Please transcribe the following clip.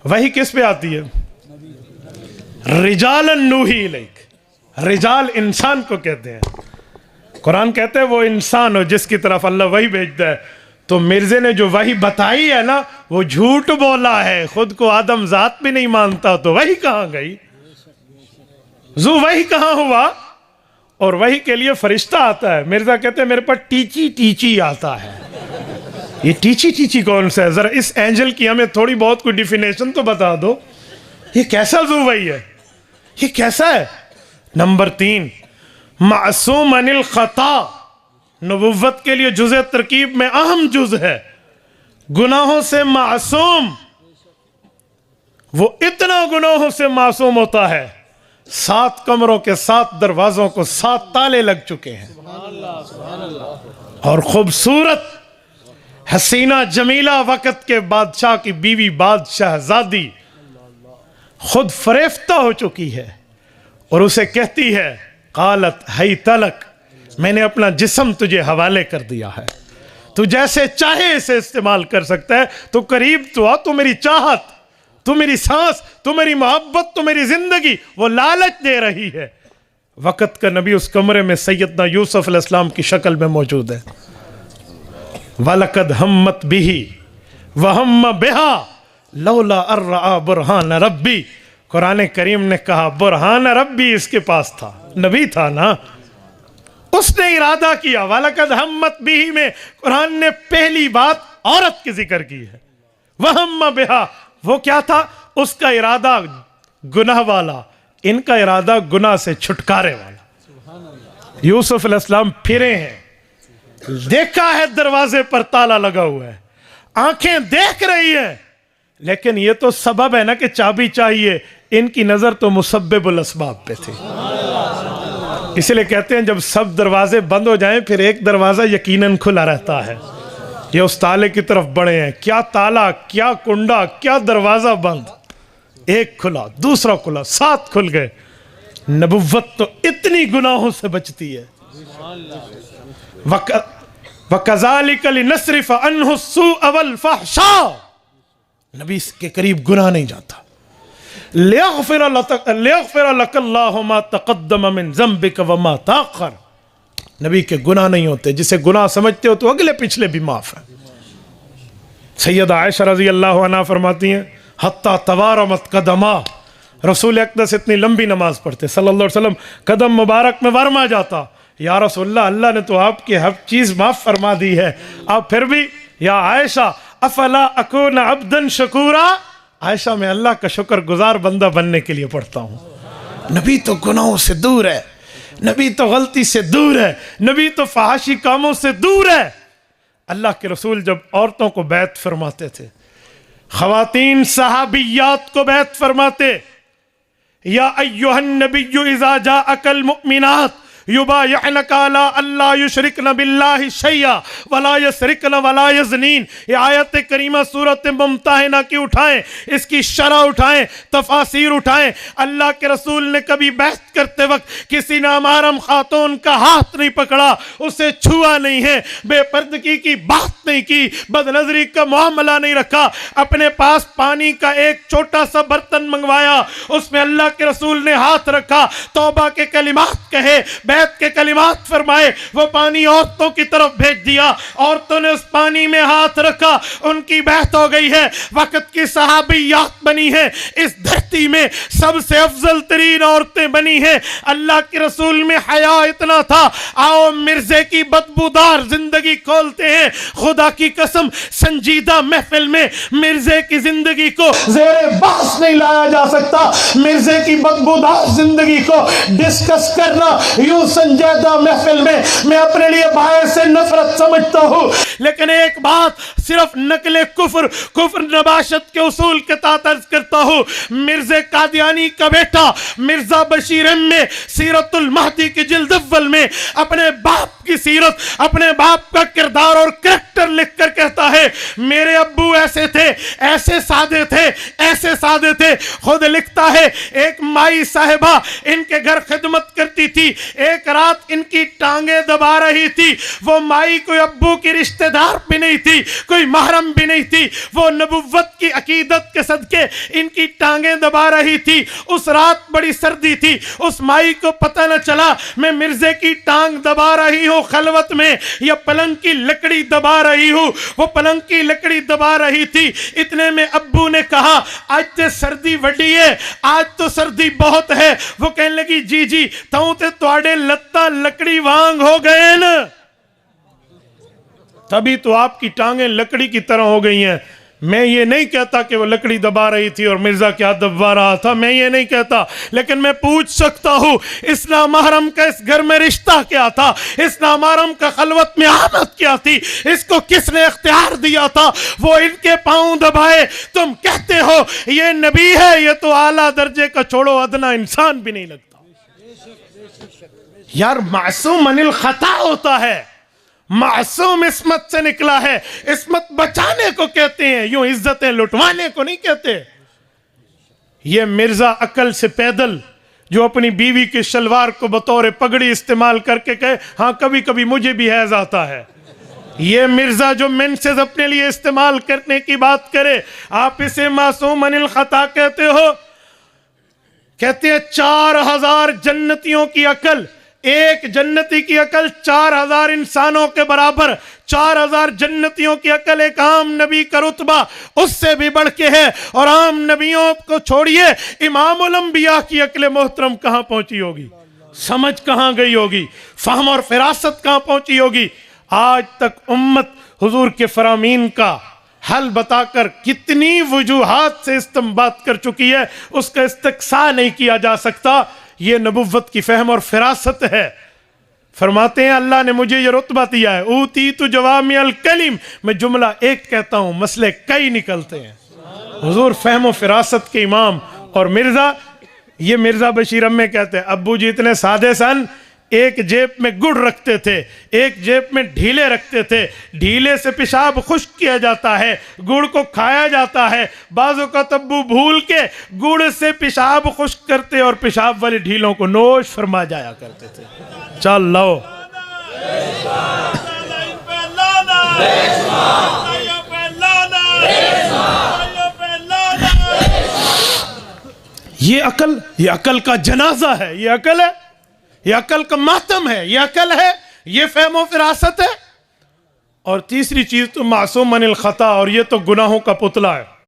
वही किस पे आती है? रिजालन नूही इलैक। रिजाल इंसान को कहते हैं। कुरान कहते हैं वो इंसान हो जिसकी तरफ अल्लाह वही भेजता है। तो मिर्जे ने जो वही बताई है ना, वो झूठ बोला है, खुद को आदम जात भी नहीं मानता, तो वही कहां गई? जू वही कहां हुआ? और वही के लिए फरिश्ता आता है। मिर्जा कहते हैं मेरे पास टीची टीची आता है। ये टीची टीची कौन सा है? जरा इस एंजल की हमें थोड़ी बहुत कोई डिफिनेशन तो बता दो। ये कैसा जू वही है? ये कैसा है? नंबर 3, मासूम अनिल खता। नबुव्वत के लिए जुज़े तरकीब में अहम जुज़ है। गुनाहों से मासूम, वो इतना गुनाहों से मासूम होता है, 7 कमरों के 7 दरवाजों को 7 ताले लग चुके हैं। और खूबसूरत हसीना जमीला वक़्त के बादशाह की बीवी बादशाहजादी खुद फरेफ्ता हो चुकी है और उसे कहती है कालत है तलक, मैंने अपना जिस्म तुझे हवाले कर दिया है, तू जैसे चाहे इसे इस्तेमाल कर सकता है। तो करीब तो आ, तू मेरी चाहत, तू मेरी सांस, तू मेरी मोहब्बत, तू मेरी जिंदगी, वो लालच दे रही है। वक़्त का नबी उस कमरे में सैयदना यूसुफ अलैहिस्सलाम की शक्ल में मौजूद है। वलकद हम्मत बिही वहम्म बिहा लौला अर्रा बुरहान रब्बी। कुरान करीम ने कहा बुरहान रब्बी इसके पास था, नबी था ना, उसने इरादा किया। वलकद हम्मत बिही में कुरान ने पहली बात औरत की जिक्र की है। वहम्म बिहा, वो क्या था? उसका इरादा गुनाह वाला, इनका इरादा गुनाह से छुटकारे वाला। यूसुफ अलैहिस्सलाम फिरे हैं, देखा है दरवाजे पर ताला लगा हुआ है, आंखें देख रही है, लेकिन ये तो सबब है ना कि चाबी चाहिए। इनकी नजर तो मुसब्बिबुल अस्बाब पे थी। इसलिए कहते हैं जब सब दरवाजे बंद हो जाएं फिर एक दरवाजा यकीनन खुला रहता है। ये उस ताले की तरफ बढ़े हैं। क्या ताला, क्या कुंडा, क्या दरवाजा बंद, एक खुला, दूसरा खुला, 7 खुल गए। नबुव्वत तो इतनी गुनाहों से बचती है। वकज़ालिक लिनस्रिफ अन्हु स्सूअ वल फहशा, नबी के करीब गुनाह नहीं जाता। लियग़फ़िर लकल्लाहु मा तक़द्दम मिन ज़ंबिक व मा तअख़्ख़र, नबी के गुनाह नहीं होते। जिसे गुनाह समझते हो तो अगले पिछले भी माफ है। सैयदा आयशा रज़ी अल्लाह अन्हा फरमाती हैं हत्ता तवारमत कदमा, रसूल अक़दस इतनी लंबी नमाज पढ़ते सल्लल्लाहु अलैहि वसल्लम, कदम मुबारक में वर्मा जाता। या रसूलल्लाह, अल्लाह ने तो आपकी हर चीज़ माफ़ फरमा दी है, आप फिर भी या आयशा अफला अकून अब्दन शकूरा, आयशा मैं अल्लाह का शुक्रगुजार बंदा बनने के लिए पढ़ता हूँ। नबी तो गुनाहों से दूर है, नबी तो गलती से दूर है, नबी तो फहाशी कामों से दूर है। अल्लाह के रसूल जब औरतों को बैत फरमाते थे, ख़वातीन सहाबियात को बैत फरमाते, या अय्युहन नबिय्यु इज़ा जाअकल मुअमिनात युबायअनका अला अल्ला युशरिकन बिल्लाहि शैया वला यसरिकन वला यज़नीन। ये आयत करीमा सूरत मुम्तहिना की उठाएं, इसकी शरह उठाएं, तफासीर उठाएं। अल्लाह के रसूल ने कभी बहस करते वक्त किसी नामहरम खातून का हाथ नहीं पकड़ा, उसे छुआ नहीं है, बेपर्दगी की बात नहीं की, बदनजरी का मामला नहीं रखा। अपने पास पानी का एक छोटा सा बर्तन मंगवाया, उसमें अल्लाह के रसूल ने हाथ रखा, तौबा के कलिमात कहे, बैत के कलिमात फरमाए, वो पानी औरतों की तरफ भेज दिया। औरतों ने उस पानी में हाथ रखा, उनकी बैत हो गई है, वक़्त की सहाबियात बनी है, इस धरती में सबसे अफजल तरीन औरतें बनी हैं। अल्लाह के रसूल में हया इतना था, आओ मिर्जे की बदबूदार जिंदगी खोलते हैं। खुदा की कसम संजीदा महफिल में मिर्जे की जिंदगी को ज़ेरे बहस नहीं लाया जा सकता। मिर्जे की बदबूदार जिंदगी को डिस्कस करना यूं संजीदा महफिल में मैं अपने लिए बाहर से नफरत समझता हूं। लेकिन एक बात सिर्फ नकले कुफ्र नबाशत के उसूल के तहत अर्ज करता हूं, मिर्जे कादियानी का बेटा मिर्जा बशीर में सीरतुल महदी की जिल्द अव्वल में अपने बाप की सीरत, अपने बाप का किरदार और करैक्टर लिखकर कहता है, मेरे अब्बू ऐसे थे, ऐसे सादे थे, ऐसे सादे थे। खुद लिखता है, एक माई साहिबा इनके घर खिदमत करती थी। एक रात इनकी टांगे दबा रही थी। वो माई कोई अब्बू की रिश्तेदार भी नहीं थी, कोई महरम भी नहीं थी। वो नबुव्वत की अकीदत के सदके इनकी टांगे दबा रही थी। उस रात बड़ी सर्दी थी। उस माई को पता न चला मैं मिर्जे की टांग दबा रही हूँ खलवत में या पलंग की लकड़ी दबा रही हूँ। वो पलंग की लकड़ी दबा रही थी। इतने में अब्बू ने कहा आज तो सर्दी वड्डी है, आज तो सर्दी बहुत है। वो कहने लगी जी जी तू ते तुहाडे लत्ता लकड़ी वांग हो गए न, तभी तो आपकी टांगें लकड़ी की तरह हो गई हैं। मैं ये नहीं कहता कि वो लकड़ी दबा रही थी और मिर्जा क्या दबा रहा था, मैं ये नहीं कहता, लेकिन मैं पूछ सकता हूं इस नामहरम का इस घर में रिश्ता क्या था, इस नामहरम का खलवत में आमद क्या थी, इसको किसने इख्तियार दिया था वो इनके पांव दबाए। तुम कहते हो ये नबी है, ये तो आला दर्जे का छोड़ो अदना इंसान भी नहीं लगता। यार मासूम अनिल खता होता है, मासूम इस्मत से निकला है। इस्मत बचाने को कहते हैं, यूं इज्जतें लुटवाने को नहीं कहते। ये मिर्जा अकल से पैदल जो अपनी बीवी के शलवार को बतौर पगड़ी इस्तेमाल करके कहे हाँ कभी कभी मुझे भी हैज आता है, ये मिर्जा जो मेंसेस अपने लिए इस्तेमाल करने की बात करे, आप इसे मासूम अनिल खता कहते हो। कहते हैं 4000 जन्नतियों की अकल, एक जन्नती की अकल 4000 इंसानों के बराबर। 4000 जन्नतियों की अकल एक आम नबी का रुतबा उससे भी बढ़ के है। और आम नबियों को छोड़िए, इमामुल अंबिया की अकल मोहतरम कहां पहुंची होगी, समझ कहां गई होगी, फहम और फिरासत कहां पहुंची होगी। आज तक उम्मत हुजूर के फरामीन का हल बताकर कितनी वजूहात से इस्तेमाल कर चुकी है, उसका इस्तक़सा नहीं किया जा सकता। ये नबुव्वत की फहम और फिरासत है। फरमाते हैं अल्लाह ने मुझे ये रुतबा दिया है, ऊती तु जवामिअल कलिम, मैं जुमला एक कहता हूं मसले कई निकलते हैं। हुजूर फहम और फिरासत के इमाम। और मिर्जा, ये मिर्जा बशीर अम्मे कहते हैं अब्बू जी इतने सादे सन, एक जेब में गुड़ रखते थे, एक जेब में ढीले रखते थे। ढीले से पेशाब खुश्क किया जाता है, गुड़ को खाया जाता है। बाजू का तब्बू भूल के गुड़ से पेशाब खुश्क करते और पेशाब वाले ढीलों को नोश फरमा जाया करते थे। चल लो ये अकल का जनाजा है, ये अकल है, ये अकल का मातम है, ये अकल है, ये फहमो फिरासत है। और तीसरी चीज तो मासूम अनिल खता, और ये तो गुनाहों का पुतला है।